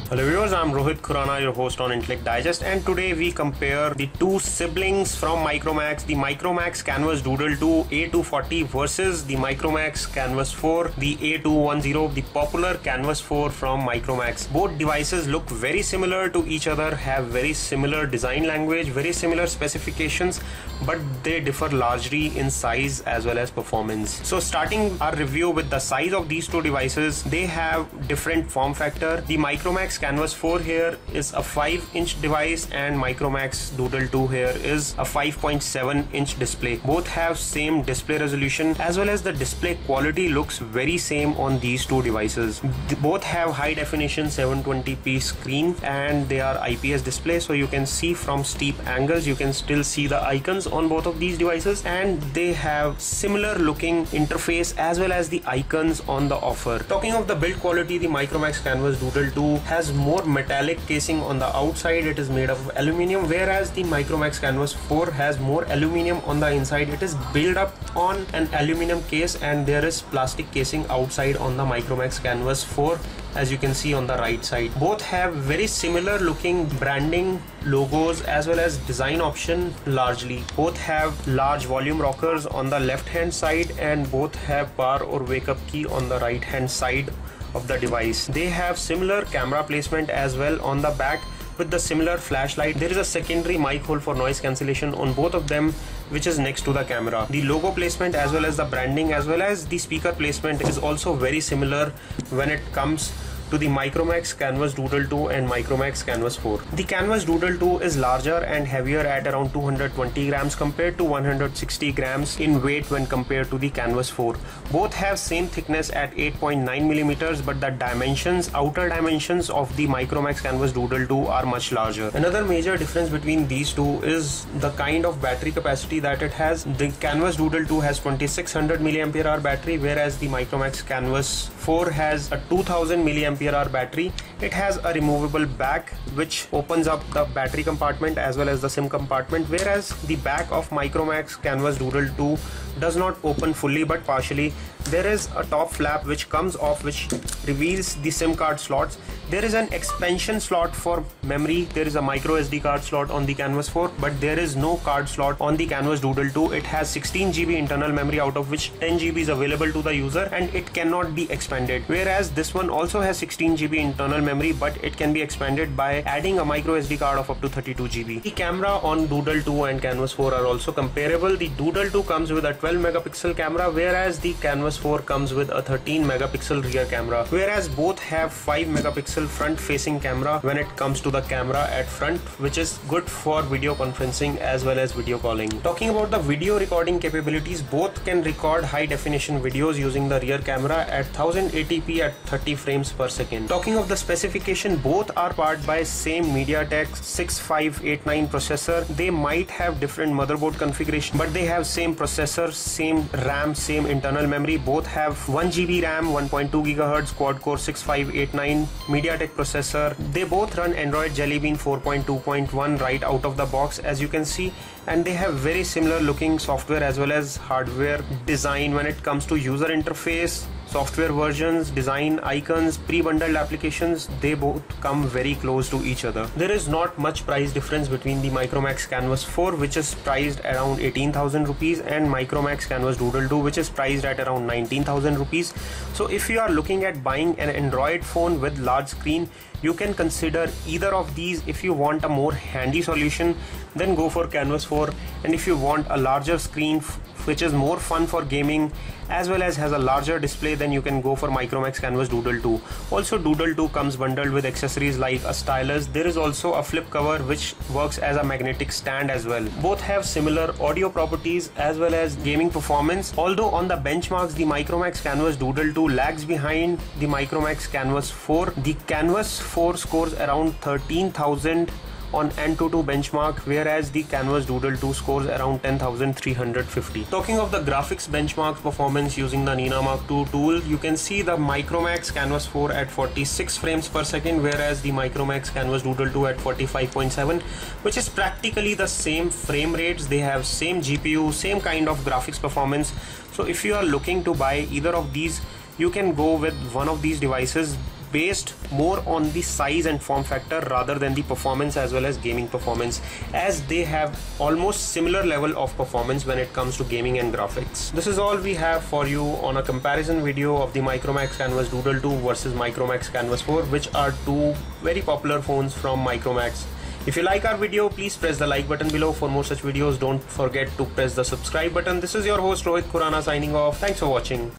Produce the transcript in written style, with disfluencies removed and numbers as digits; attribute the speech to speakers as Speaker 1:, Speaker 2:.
Speaker 1: Hello viewers, I'm Rohit Khurana, your host on Intellect Digest, and today we compare the two siblings from Micromax, the Micromax Canvas Doodle 2 A240 versus the Micromax Canvas 4, the A210, the popular Canvas 4 from Micromax. Both devices look very similar to each other, have very similar design language, very similar specifications, but they differ largely in size as well as performance. So starting our review with the size of these two devices, they have different form factor. The Micromax Canvas 4 here is a 5-inch device and Micromax Doodle 2 here is a 5.7-inch display. Both have same display resolution as well as the display quality looks very same on these two devices. Both have high definition 720p screen and they are IPS display, so you can see from steep angles, you can still see the icons on both of these devices, and they have similar looking interface as well as the icons on the offer. Talking of the build quality, the Micromax Canvas Doodle 2 has more metallic casing on the outside. It is made of aluminum, whereas the Micromax Canvas 4 has more aluminum on the inside. It is built up on an aluminum case and there is plastic casing outside on the Micromax Canvas 4, as you can see on the right side. Both have very similar looking branding, logos as well as design option largely. Both have large volume rockers on the left hand side and both have power or wake up key on the right hand side of the device. They have similar camera placement as well on the back with the similar flashlight. There is a secondary mic hole for noise cancellation on both of them, which is next to the camera. The logo placement as well as the branding as well as the speaker placement is also very similar when it comes to the Micromax Canvas Doodle 2 and Micromax Canvas 4. The Canvas Doodle 2 is larger and heavier at around 220 grams compared to 160 grams in weight when compared to the Canvas 4. Both have same thickness at 8.9 millimeters, but the dimensions, outer dimensions of the Micromax Canvas Doodle 2 are much larger. Another major difference between these two is the kind of battery capacity that it has. The Canvas Doodle 2 has 2600 mAh battery, whereas the Micromax Canvas 4 has a 2000 mAh battery. It has a removable back which opens up the battery compartment as well as the SIM compartment, whereas the back of Micromax Canvas Doodle 2 does not open fully but partially. There is a top flap which comes off, which reveals the SIM card slots. There is an expansion slot for memory. There is a micro SD card slot on the Canvas 4, but there is no card slot on the Canvas Doodle 2. It has 16 GB internal memory, out of which 10 GB is available to the user and it cannot be expanded. Whereas this one also has 16 GB internal memory, but it can be expanded by adding a micro SD card of up to 32 GB. The camera on Doodle 2 and Canvas 4 are also comparable. The Doodle 2 comes with a 12 megapixel camera, whereas the Canvas 4 comes with a 13 megapixel rear camera, whereas both have 5 megapixel front facing camera when it comes to the camera at front, which is good for video conferencing as well as video calling. Talking about the video recording capabilities, both can record high definition videos using the rear camera at 1080p at 30 frames per second. Talking of the specification, both are powered by same MediaTek 6589 processor. They might have different motherboard configuration, but they have same processor, same RAM, same internal memory. Both have 1 GB RAM, 1.2 GHz quad core 6589 MediaTek processor. They both run Android Jelly Bean 4.2.1 right out of the box, as you can see, and they have very similar looking software as well as hardware design when it comes to user interface, software versions, design, icons, pre-bundled applications. They both come very close to each other. There is not much price difference between the Micromax Canvas 4, which is priced around 18,000 rupees, and Micromax Canvas Doodle 2, which is priced at around 19,000 rupees. So if you are looking at buying an Android phone with large screen, you can consider either of these. If you want a more handy solution, then go for Canvas 4, and if you want a larger screen which is more fun for gaming as well as has a larger display, then you can go for Micromax Canvas Doodle 2. Also, Doodle 2 comes bundled with accessories like a stylus. There is also a flip cover which works as a magnetic stand as well. Both have similar audio properties as well as gaming performance. Although on the benchmarks, the Micromax Canvas Doodle 2 lags behind the Micromax Canvas 4. The Canvas 4 scores around 13,000 on Antutu benchmark, whereas the Canvas Doodle 2 scores around 10,350. Talking of the graphics benchmark performance using the Nina Mark II tool, you can see the Micromax Canvas 4 at 46 frames per second, whereas the Micromax Canvas Doodle 2 at 45.7, which is practically the same frame rates. They have same GPU, same kind of graphics performance. So if you are looking to buy either of these, you can go with one of these devices. based more on the size and form factor rather than the performance as well as gaming performance, as they have almost similar level of performance when it comes to gaming and graphics. This is all we have for you on a comparison video of the Micromax Canvas Doodle 2 versus Micromax Canvas 4, which are two very popular phones from Micromax. If you like our video, please press the like button below. For more such videos, don't forget to press the subscribe button. This is your host Rohit Khurana signing off. Thanks for watching.